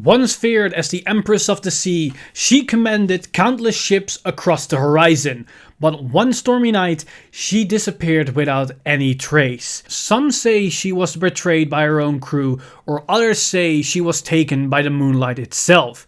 Once feared as the Empress of the Sea, she commanded countless ships across the horizon. But one stormy night, she disappeared without any trace. Some say she was betrayed by her own crew, or others say she was taken by the moonlight itself.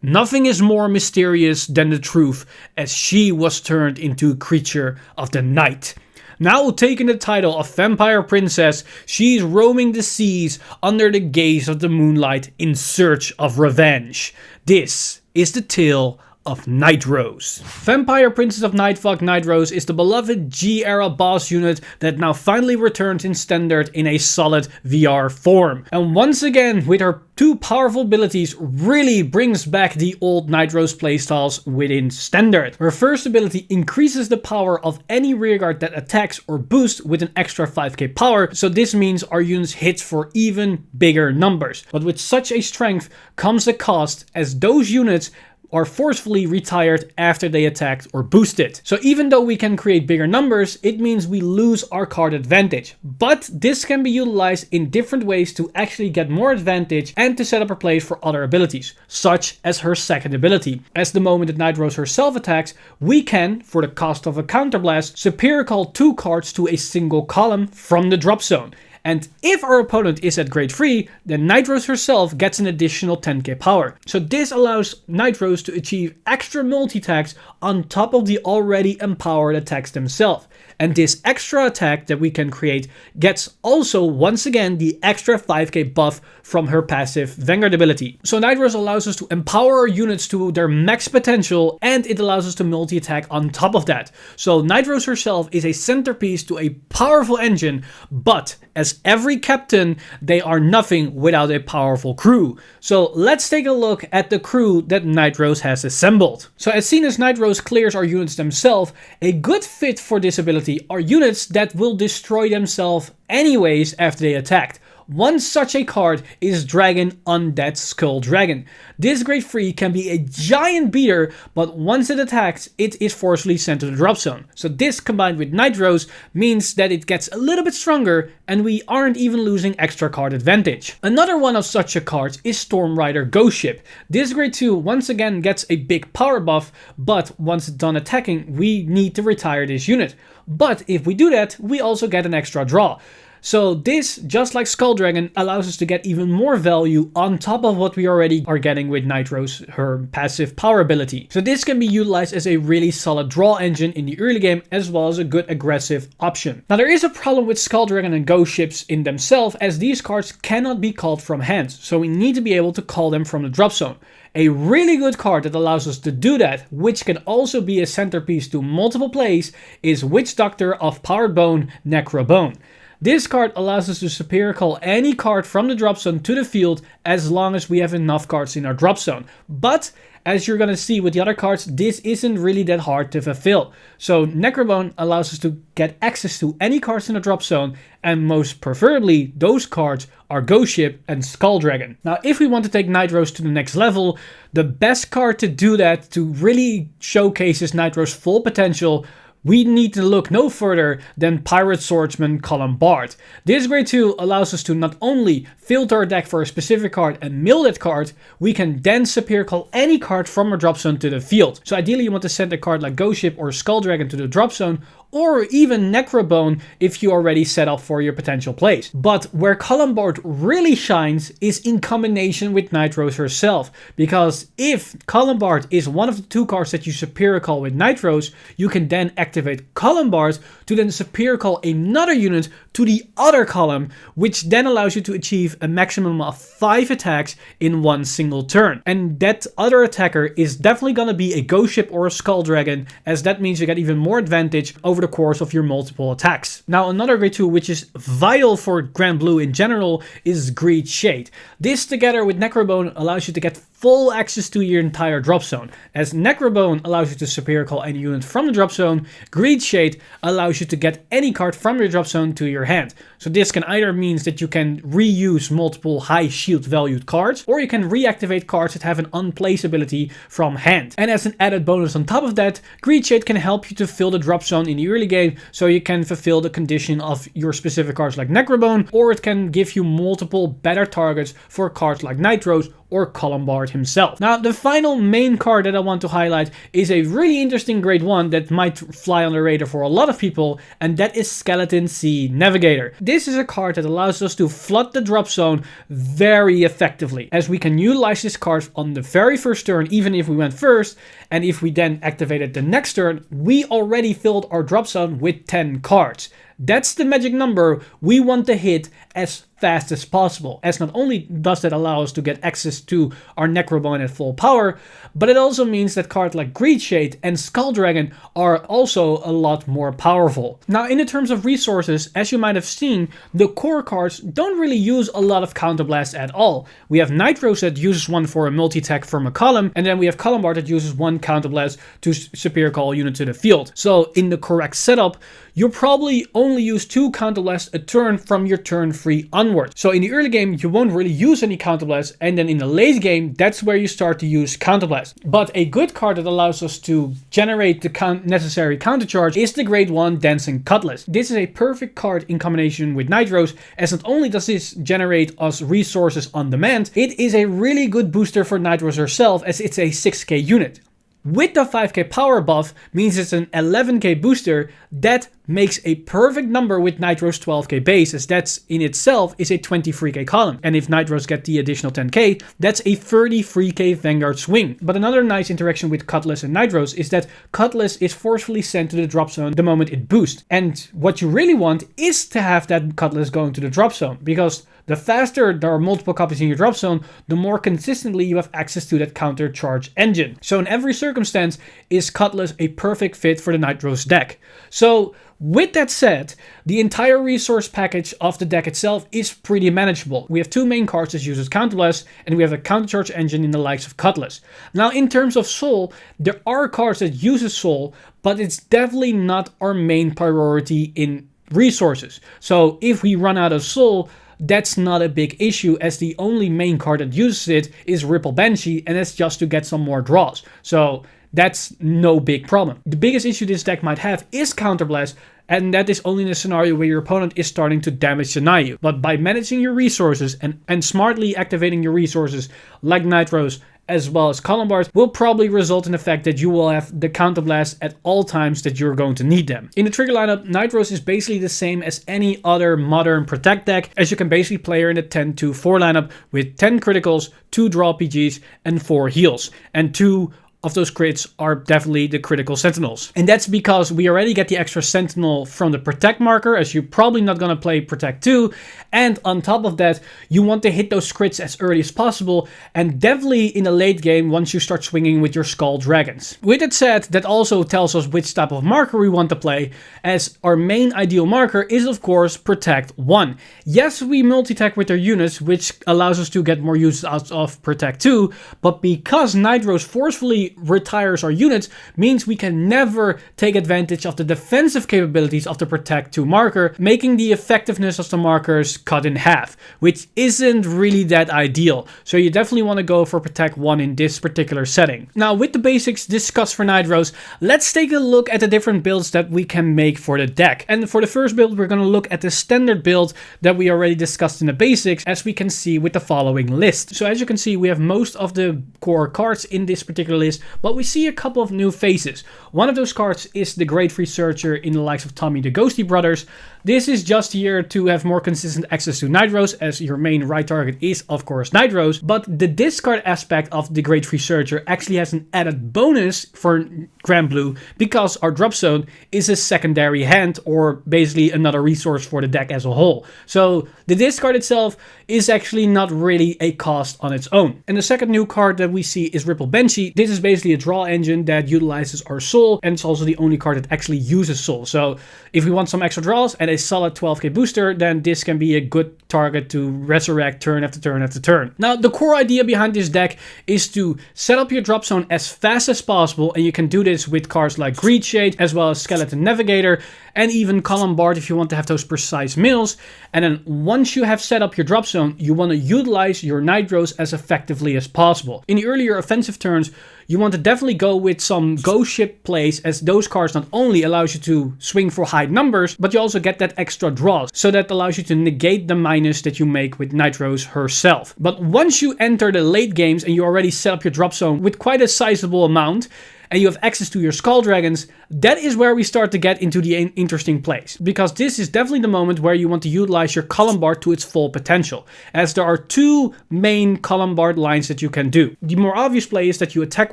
Nothing is more mysterious than the truth, as she was turned into a creature of the night. Now taking the title of Vampire Princess, she's roaming the seas under the gaze of the moonlight in search of revenge. This is the tale of Nightrose. Vampire Princess of Nightfuck Nightrose is the beloved G-era boss unit that now finally returns in standard in a solid VR form. And once again, with her two powerful abilities, really brings back the old Nightrose playstyles within standard. Her first ability increases the power of any rearguard that attacks or boosts with an extra 5k power, so this means our units hit for even bigger numbers. But with such a strength comes a cost, as those units are forcefully retired after they attacked or boosted. So even though we can create bigger numbers, it means we lose our card advantage. But this can be utilized in different ways to actually get more advantage and to set up her plays for other abilities, such as her second ability. As the moment that Nightrose herself attacks, we can, for the cost of a counterblast, superior call 2 cards to a single column from the drop zone. And if our opponent is at grade 3, then Nightrose herself gets an additional 10k power. So this allows Nightrose to achieve extra multi-attacks on top of the already empowered attacks themselves. And this extra attack that we can create gets also once again the extra 5k buff from her passive Vanguard ability. So Nightrose allows us to empower our units to their max potential, and it allows us to multi-attack on top of that. So Nightrose herself is a centerpiece to a powerful engine, but as every captain, they are nothing without a powerful crew. So let's take a look at the crew that Nightrose has assembled. So as soon as Nightrose clears our units themselves, a good fit for this ability are units that will destroy themselves anyways after they attacked. One such a card is Dragon Undead Skull Dragon. This grade 3 can be a giant beater, but once it attacks, it is forcefully sent to the drop zone. So this combined with Nightrose means that it gets a little bit stronger and we aren't even losing extra card advantage. Another one of such a card is Storm Rider Ghost Ship. This grade 2 once again gets a big power buff, but once it's done attacking, we need to retire this unit. But if we do that, we also get an extra draw. So this, just like Skull Dragon, allows us to get even more value on top of what we already are getting with Nightrose, her passive power ability. So this can be utilized as a really solid draw engine in the early game, as well as a good aggressive option. Now there is a problem with Skull Dragon and Ghost Ships in themselves, as these cards cannot be called from hand. So we need to be able to call them from the drop zone. A really good card that allows us to do that, which can also be a centerpiece to multiple plays, is Witch Doctor of Powered Bone, Negrobone. This card allows us to superior call any card from the drop zone to the field as long as we have enough cards in our drop zone. But as you're gonna see with the other cards, this isn't really that hard to fulfill. So Negrobone allows us to get access to any cards in the drop zone, and most preferably those cards are Ghost Ship and Skull Dragon. Now if we want to take Nightrose to the next level, the best card to do that, to really showcases Nightrose's full potential, we need to look no further than Pirate Swordsman Colombard. This grade 2 allows us to not only filter our deck for a specific card and mill that card, we can then superior call any card from our drop zone to the field. So ideally you want to send a card like Ghost Ship or Skull Dragon to the drop zone, or even Negrobone if you already set up for your potential plays. But where Colombard really shines is in combination with Nightrose herself, because if Colombard is one of the two cards that you superior call with Nightrose, you can then activate Colombard to then superior call another unit to the other column, which then allows you to achieve a maximum of 5 attacks in one single turn. And that other attacker is definitely gonna be a Ghost Ship or a Skull Dragon, as that means you get even more advantage over the course of your multiple attacks. Now another grade 2 which is vital for Granblue in general is Greed Shade. This together with Negrobone allows you to get full access to your entire drop zone. As Negrobone allows you to superior call any unit from the drop zone, Greed Shade allows you to get any card from your drop zone to your hand. So this can either means that you can reuse multiple high shield valued cards, or you can reactivate cards that have an unplace ability from hand. And as an added bonus on top of that, Greed Shade can help you to fill the drop zone in the early game, so you can fulfill the condition of your specific cards like Negrobone, or it can give you multiple better targets for cards like Nightrose or Colombard himself. Now, the final main card that I want to highlight is a really interesting grade 1 that might fly on the radar for a lot of people, and that is Skeleton Sea Navigator. This is a card that allows us to flood the drop zone very effectively, as we can utilize this card on the very first turn, even if we went first, and if we then activated the next turn, we already filled our drop zone with 10 cards. That's the magic number we want to hit as fast as possible, as not only does that allow us to get access to our Negrobone at full power, but it also means that cards like Greed Shade and Skull Dragon are also a lot more powerful. Now, in the terms of resources, as you might have seen, the core cards don't really use a lot of counterblast at all. We have Nightrose that uses one for a multi-attack from a column, and then we have Colombard that uses one counterblast to superior call a unit to the field. So in the correct setup, you'll probably only use 2 counterblasts a turn from your turn 3 onwards. So in the early game, you won't really use any counterblasts, and then in the late game, that's where you start to use counterblasts. But a good card that allows us to generate the necessary countercharge is the grade 1 Dancing Cutlass. This is a perfect card in combination with Nightrose, as not only does this generate us resources on demand, it is a really good booster for Nightrose herself, as it's a 6k unit. With the 5k power buff means it's an 11k booster. That makes a perfect number with Nightrose 12k base, as that's in itself is a 23k column. And if Nightrose get the additional 10k, that's a 33k Vanguard swing. But another nice interaction with Cutlass and Nightrose is that Cutlass is forcefully sent to the drop zone the moment it boosts. And what you really want is to have that Cutlass going to the drop zone, because the faster there are multiple copies in your drop zone, the more consistently you have access to that counter charge engine. So in every circumstance, is Cutlass a perfect fit for the Nightrose deck. So with that said, the entire resource package of the deck itself is pretty manageable. We have 2 main cards that uses Counterblast, and we have a countercharge engine in the likes of Cutlass. Now, in terms of Soul, there are cards that uses Soul, but it's definitely not our main priority in resources. So if we run out of Soul, that's not a big issue, as the only main card that uses it is Ripple Banshee, and that's just to get some more draws. So that's no big problem. The biggest issue this deck might have is Counterblast, and that is only in a scenario where your opponent is starting to damage deny you. But by managing your resources and smartly activating your resources like Nightrose as well as Colombard will probably result in the fact that you will have the counterblast at all times that you're going to need them. In the trigger lineup, Nightrose is basically the same as any other modern protect deck, as you can basically play her in a 10-2-4 lineup with 10 criticals, 2 draw PGs, and 4 heals. And 2 of those crits are definitely the critical sentinels. And that's because we already get the extra sentinel from the protect marker, as you're probably not going to play protect 2. And on top of that, you want to hit those crits as early as possible, and definitely in the late game once you start swinging with your skull dragons. With that said, that also tells us which type of marker we want to play, as our main ideal marker is of course protect 1. Yes, we multi-attack with our units, which allows us to get more use out of protect 2, but because Nightrose forcefully retires our units, means we can never take advantage of the defensive capabilities of the protect 2 marker, making the effectiveness of the markers cut in half, which isn't really that ideal. So you definitely want to go for protect 1 in this particular setting. Now, with the basics discussed for Nightrose, let's take a look at the different builds that we can make for the deck. And for the first build, we're going to look at the standard build that we already discussed in the basics, as we can see with the following list. So as you can see, we have most of the core cards in this particular list, but we see a couple of new faces. One of those cards is the Great Researcher in the likes of Tommy the Ghostie brothers. This is just here to have more consistent access to Nightrose, as your main right target is of course Nightrose, but the discard aspect of the Great Researcher actually has an added bonus for Granblue, because our drop zone is a secondary hand, or basically another resource for the deck as a whole. So the discard itself is actually not really a cost on its own. And the second new card that we see is Ripple Banshee. This is basically basically a draw engine that utilizes our soul, and it's also the only card that actually uses soul. So if we want some extra draws and a solid 12k booster, then this can be a good target to resurrect turn after turn after turn. Now, the core idea behind this deck is to set up your drop zone as fast as possible, and you can do this with cards like Greed Shade, as well as Skeleton Navigator, and even Colombard if you want to have those precise mills. And then once you have set up your drop zone, you want to utilize your Nightrose as effectively as possible. In the earlier offensive turns, you want to definitely go with some ghost ship plays, as those cards not only allows you to swing for high numbers, but you also get that extra draws. So that allows you to negate the minus that you make with Nightrose herself. But once you enter the late games and you already set up your drop zone with quite a sizable amount, and you have access to your Skull Dragons, that is where we start to get into the interesting place. Because this is definitely the moment where you want to utilize your Colombard to its full potential, as there are two main Colombard lines that you can do. The more obvious play is that you attack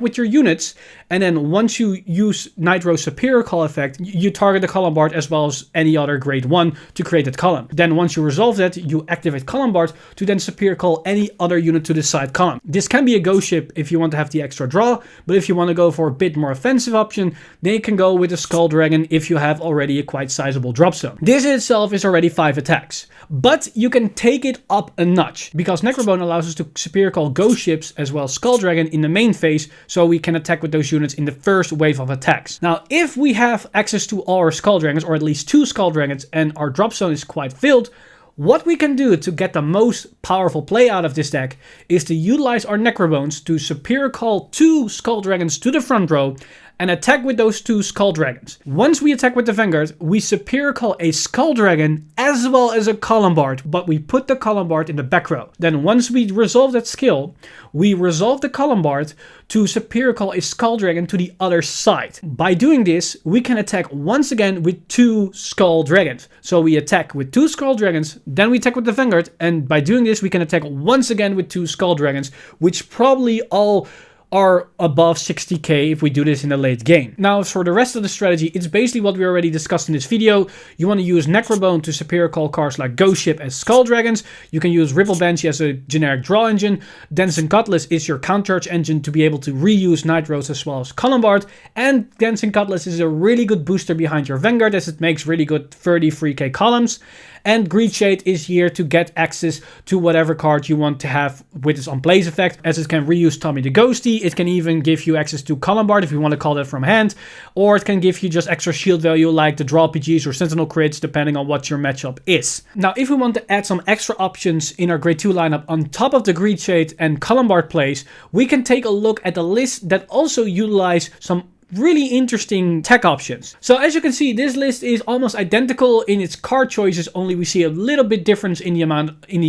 with your units, and then once you use Nightrose Superior Call effect, you target the Colombard as well as any other grade 1 to create that column. Then once you resolve that, you activate Colombard to then Superior Call any other unit to the side column. This can be a ghost ship if you want to have the extra draw, but if you want to go for a bit more offensive option, then you can go with a Skull Dragon if you have already a quite sizable drop zone. This in itself is already 5 attacks, but you can take it up a notch, because Negrobone allows us to Superior Call ghost ships as well as Skull Dragon in the main phase, so we can attack with those units in the first wave of attacks. Now, if we have access to all our Skull Dragons, or at least 2 Skull Dragons, and our drop zone is quite filled, what we can do to get the most powerful play out of this deck is to utilize our Necrobones to Superior Call 2 Skull Dragons to the front row and attack with those 2 Skull Dragons. Once we attack with the Vanguard, we Superior Call a Skull Dragon as well as a Colombard, but we put the Colombard in the back row. Then once we resolve that skill, we resolve the Colombard to Superior Call a Skull Dragon to the other side. By doing this, we can attack once again with 2 Skull Dragons. So we attack with 2 Skull Dragons, then we attack with the Vanguard, and by doing this, we can attack once again with 2 Skull Dragons, which probably all are above 60k if we do this in the late game. Now, for the rest of the strategy, it's basically what we already discussed in this video. You want to use Negrobone to Superior Call cards like Ghost Ship as Skull Dragons. You can use Ripple Banshee as a generic draw engine. Dancing Cutlass is your countercharge engine to be able to reuse Nightrose as well as Colombard. And Dancing Cutlass is a really good booster behind your Vanguard, as it makes really good 33k columns. And Greed Shade is here to get access to whatever card you want to have with its on-plays effect, as it can reuse Tommy the Ghostie. It can even give you access to Colombard if you want to call that from hand, or it can give you just extra shield value like the Draw PGs or Sentinel crits, depending on what your matchup is. Now, if we want to add some extra options in our grade 2 lineup on top of the Greed Shade and Colombard plays, we can take a look at the list that also utilize some really interesting tech options. So as you can see, this list is almost identical in its card choices, only we see a little bit difference in the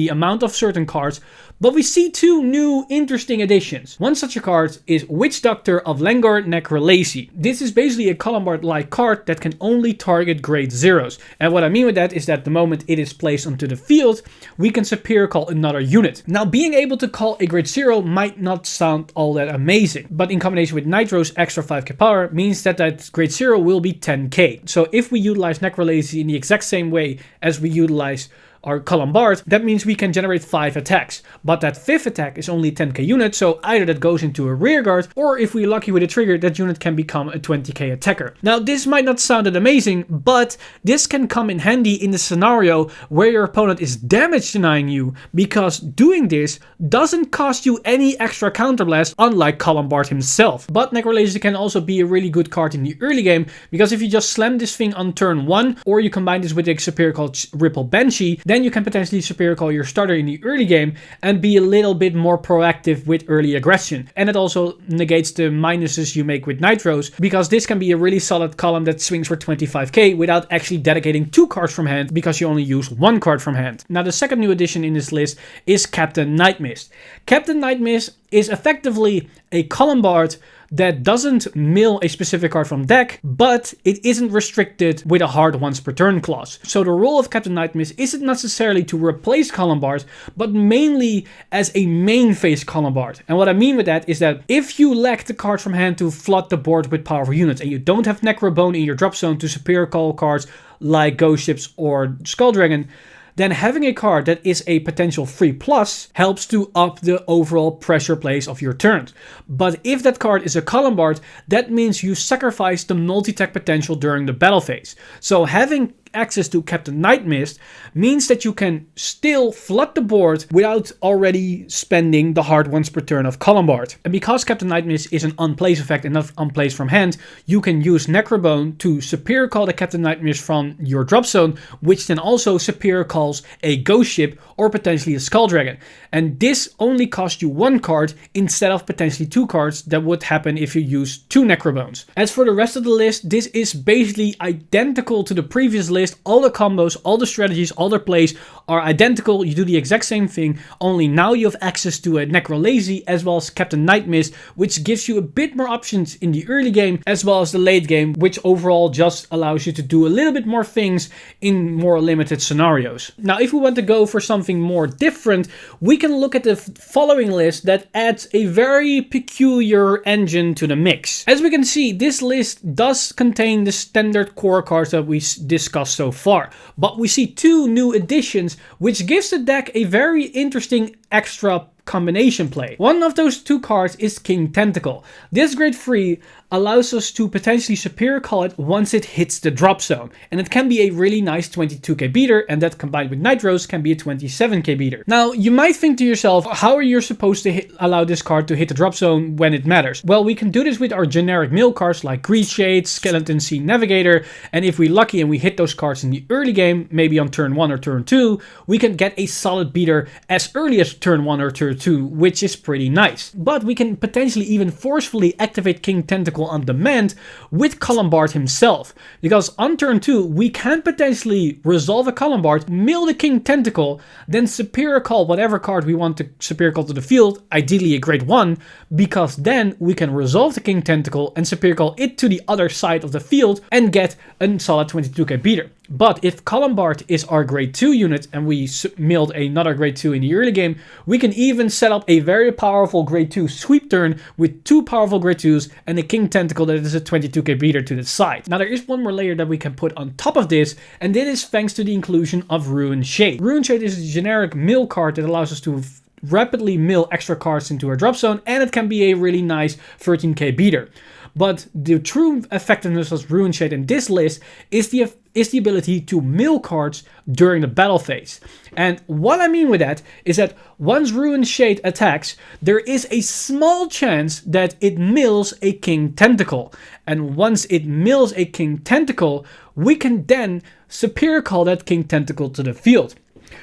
amount of certain cards, but we see 2 new interesting additions. One such a card is Witch Doctor of Langor Necrolacy. This is basically a Colombard-like card that can only target grade 0s. And what I mean with that is that the moment it is placed onto the field, we can Superior Call another unit. Now, being able to call a grade 0 might not sound all that amazing, but in combination with Nightrose extra 5k power means that grade 0 will be 10k. So if we utilize Necrolacy in the exact same way as we utilize our Colombard, that means we can generate 5 attacks. But that 5th attack is only 10k unit, so either that goes into a rearguard, or if we're lucky with a trigger, that unit can become a 20k attacker. Now, this might not sound that amazing, but this can come in handy in the scenario where your opponent is damage denying you, because doing this doesn't cost you any extra counterblast, unlike Colombard himself. But Necrolacy can also be a really good card in the early game, because if you just slam this thing on turn 1, or you combine this with a Superior Call Ripple Banshee, then you can potentially Superior Call your starter in the early game and be a little bit more proactive with early aggression. And it also negates the minuses you make with Nightrose, because this can be a really solid column that swings for 25k without actually dedicating 2 cards from hand, because you only use 1 card from hand. Now, the second new addition in this list is Captain Nightmist. Captain Nightmist is effectively a Colombard that doesn't mill a specific card from deck, but it isn't restricted with a hard once per turn clause. So the role of Captain Nightmist isn't necessarily to replace Colombard, but mainly as a main phase Colombard. And what I mean with that is that if you lack the card from hand to flood the board with powerful units, and you don't have Negrobone in your drop zone to Superior Call cards like Ghost Ships or Skull Dragon, then having a card that is a potential free plus helps to up the overall pressure plays of your turns. But if that card is a Colombard, that means you sacrifice the multi-tech potential during the battle phase. So having access to Captain Night Mist means that you can still flood the board without already spending the hard ones per turn of Colombard. And because Captain Night Mist is an unplace effect and not unplace from hand, you can use Negrobone to superior call the Captain Night Mist from your drop zone, which then also superior calls a ghost ship or potentially a Skull Dragon. And this only costs you one card instead of potentially two cards that would happen if you use two Necrobones. As for the rest of the list, this is basically identical to the previous list. All the combos, all the strategies, all the plays are identical. You do the exact same thing, only now you have access to a Necrolazy as well as Captain Night Mist, which gives you a bit more options in the early game as well as the late game, which overall just allows you to do a little bit more things in more limited scenarios. Now, if we want to go for something more different, we can look at the following list that adds a very peculiar engine to the mix. As we can see, this list does contain the standard core cards that we discussed so far, but we see two new additions which gives the deck a very interesting extra combination play. One of those two cards is King Tentacle. This grade 3 allows us to potentially superior call it once it hits the drop zone, and it can be a really nice 22k beater, and that combined with Nightrose can be a 27k beater. Now you might think to yourself, how are you supposed to allow this card to hit the drop zone when it matters? Well, we can do this with our generic mill cards like Greed Shade, Skeleton Sea Navigator, and if we're lucky and we hit those cards in the early game, maybe on turn 1 or turn 2, we can get a solid beater as early as turn 1 or turn 2, which is pretty nice. But we can potentially even forcefully activate King Tentacle on demand with Colombard himself, because on turn 2 we can potentially resolve a Colombard, mill the King Tentacle, then superior call whatever card we want to superior call to the field, ideally a grade 1, because then we can resolve the King Tentacle and superior call it to the other side of the field and get a solid 22k beater. But if Colombard is our grade 2 unit and we milled another grade 2 in the early game, we can even set up a very powerful grade 2 sweep turn with two powerful grade 2s and a King Tentacle that is a 22k beater to the side. Now there is one more layer that we can put on top of this, and this is thanks to the inclusion of Ruin Shade. Ruin Shade is a generic mill card that allows us to rapidly mill extra cards into our drop zone, and it can be a really nice 13k beater. But the true effectiveness of Ruin Shade in this list is the ability to mill cards during the battle phase. And what I mean with that is that once Ruin Shade attacks, there is a small chance that it mills a King Tentacle. And once it mills a King Tentacle, we can then superior call that King Tentacle to the field.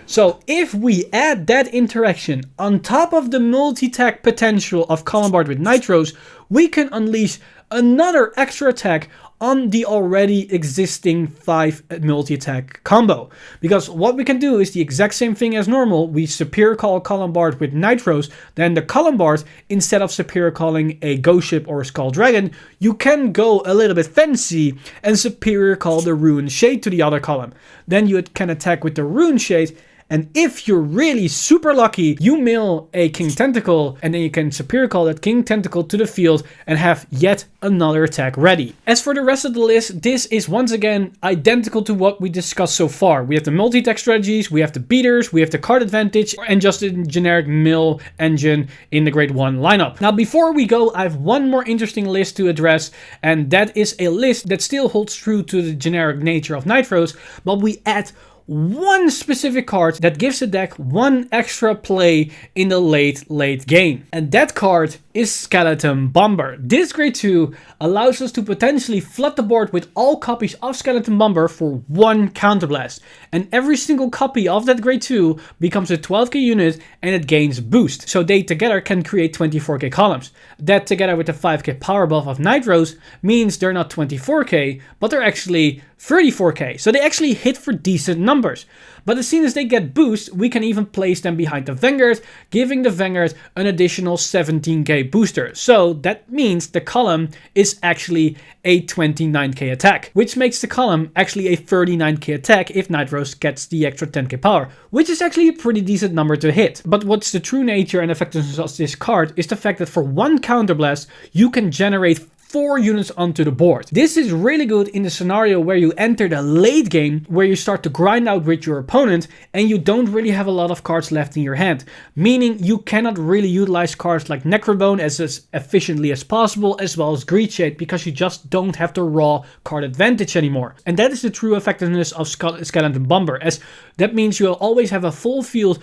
So if we add that interaction on top of the multi-attack potential of Colombard with Nightrose, we can unleash another extra attack on the already existing 5 multi-attack combo. Because what we can do is the exact same thing as normal. We superior call Colombard with Nightrose, then the Colombard, instead of superior calling a Ghost Ship or a Skull Dragon, you can go a little bit fancy and superior call the Ruin Shade to the other column. Then you can attack with the Ruin Shade, and if you're really super lucky, you mill a King Tentacle, and then you can superior call that King Tentacle to the field and have yet another attack ready. As for the rest of the list, this is once again identical to what we discussed so far. We have the multi-attack strategies, we have the beaters, we have the card advantage, and just a generic mill engine in the grade 1 lineup. Now before we go, I have one more interesting list to address, and that is a list that still holds true to the generic nature of Nightrose, but we add one specific card that gives the deck one extra play in the late game. And that card is Skeleton Bomber. This grade 2 allows us to potentially flood the board with all copies of Skeleton Bomber for one counterblast. And every single copy of that grade 2 becomes a 12k unit and it gains boost. So they together can create 24k columns. That together with the 5k power buff of Nightrose means they're not 24k, but they're actually 34k. So they actually hit for decent numbers. But as soon as they get boost, we can even place them behind the Vanguard, giving the Vanguard an additional 17k booster. So that means the column is actually a 29k attack, which makes the column actually a 39k attack if Nightrose gets the extra 10k power, which is actually a pretty decent number to hit. But what's the true nature and effectiveness of this card is the fact that for one counterblast, you can generate 4 units onto the board. This is really good in the scenario where you enter the late game, where you start to grind out with your opponent and you don't really have a lot of cards left in your hand, meaning you cannot really utilize cards like Negrobone as efficiently as possible, as well as Greedshade, because you just don't have the raw card advantage anymore. And that is the true effectiveness of Skeleton Bomber, as that means you'll always have a full field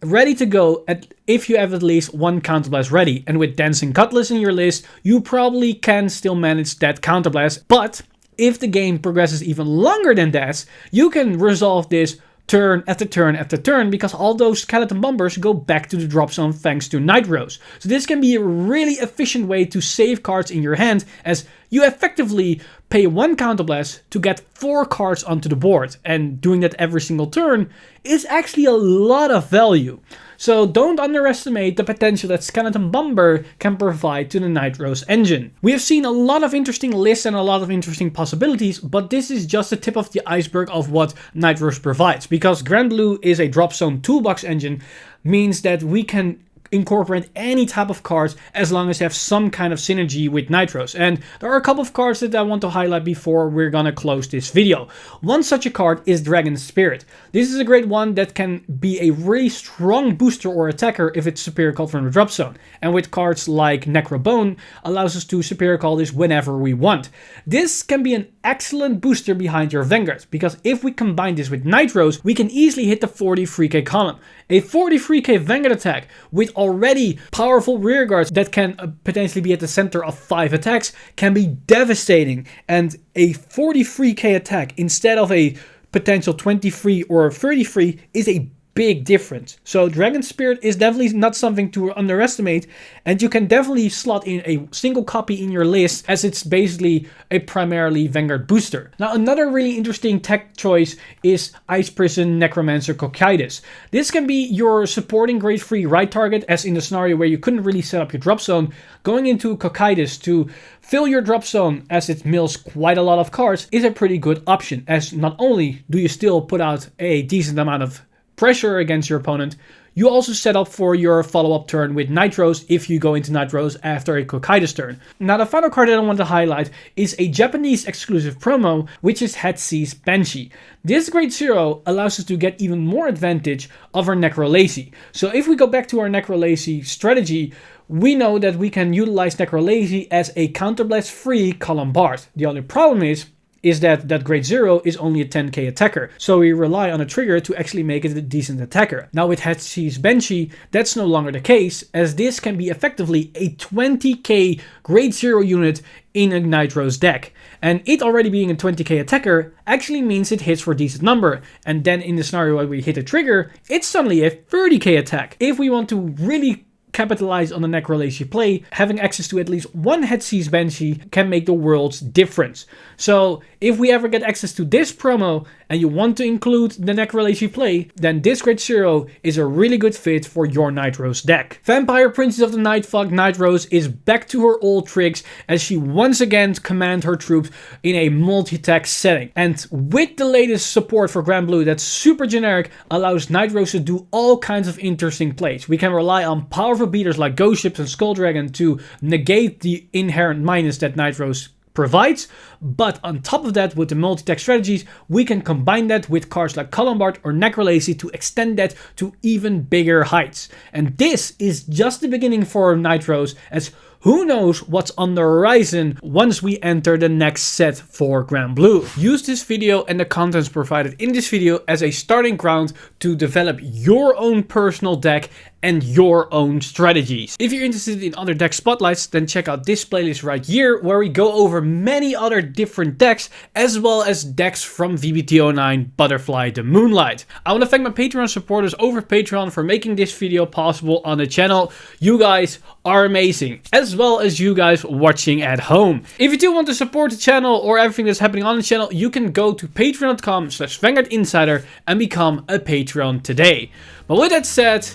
ready to go if you have at least one counterblast ready. And with Dancing Cutlass in your list, you probably can still manage that counterblast. But if the game progresses even longer than that, you can resolve this turn after turn after turn, because all those Skeleton Bombers go back to the drop zone thanks to Nightrose. So this can be a really efficient way to save cards in your hand, as you effectively pay 1 counterblast to get 4 cards onto the board, and doing that every single turn is actually a lot of value. So don't underestimate the potential that Skeleton Bomber can provide to the Nightrose engine. We have seen a lot of interesting lists and a lot of interesting possibilities, but this is just the tip of the iceberg of what Nightrose provides, because Granblue is a drop zone toolbox engine, means that we can incorporate any type of cards as long as they have some kind of synergy with Nightrose. And there are a couple of cards that I want to highlight before we're gonna close this video. One such a card is Dragon Spirit. This is a great one that can be a really strong booster or attacker if it's superior called from the drop zone. And with cards like Negrobone, allows us to superior call this whenever we want. This can be an excellent booster behind your Vanguard, because if we combine this with Nightrose, we can easily hit the 43k column. A 43k Vanguard attack with already powerful rearguards that can potentially be at the center of 5 attacks can be devastating, and a 43k attack instead of a potential 23 or 33 is a big difference. So Dragon Spirit is definitely not something to underestimate, and you can definitely slot in a single copy in your list, as it's basically a primarily Vanguard booster. Now another really interesting tech choice is Ice Prison Necromancer Cocytus. This can be your supporting grade 3 right target, as in the scenario where you couldn't really set up your drop zone. Going into Cocytus to fill your drop zone, as it mills quite a lot of cards, is a pretty good option, as not only do you still put out a decent amount of pressure against your opponent, you also set up for your follow-up turn with Nightrose if you go into Nightrose after a Cocytus turn. Now the final card that I want to highlight is a Japanese exclusive promo, which is Headsea's Banshee. This grade 0 allows us to get even more advantage of our Necrolacy. So if we go back to our Necrolacy strategy, we know that we can utilize Necrolacy as a counterblast free Colombard. The only problem is that grade 0 is only a 10k attacker, so we rely on a trigger to actually make it a decent attacker. Now with Headsea's Banshee, that's no longer the case, as this can be effectively a 20k grade 0 unit in a Nightrose deck. And it already being a 20k attacker actually means it hits for a decent number, and then in the scenario where we hit a trigger, it's suddenly a 30k attack. If we want to really capitalize on the Necrolacy play, having access to at least one Headsea's Banshee can make the world's difference. So if we ever get access to this promo and you want to include the Necrolacy play, then this grade 0 is a really good fit for your Nightrose deck. Vampire Princess of the Nightfog Nightrose is back to her old tricks, as she once again commands her troops in a multi-attack setting. And with the latest support for Granblue that's super generic, allows Nightrose to do all kinds of interesting plays. We can rely on powerful beaters like Ghost Ships and Skull Dragon to negate the inherent minus that Nightrose provides, but on top of that, with the multi-tech strategies, we can combine that with cards like Colombard or Necrolacy to extend that to even bigger heights. And this is just the beginning for Nightrose, as who knows what's on the horizon once we enter the next set for Granblue. Use this video and the contents provided in this video as a starting ground to develop your own personal deck and your own strategies. If you're interested in other deck spotlights, then check out this playlist right here, where we go over many other different decks, as well as decks from VBT09 Butterfly the Moonlight. I want to thank my Patreon supporters over Patreon for making this video possible on the channel. You guys are amazing, as well as you guys watching at home. If you do want to support the channel or everything that's happening on the channel, you can go to patreon.com/VanguardInsider and become a Patreon today. But with that said,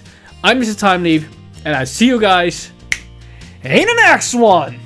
I'm Mr. Timeleap, and I see you guys in the next one!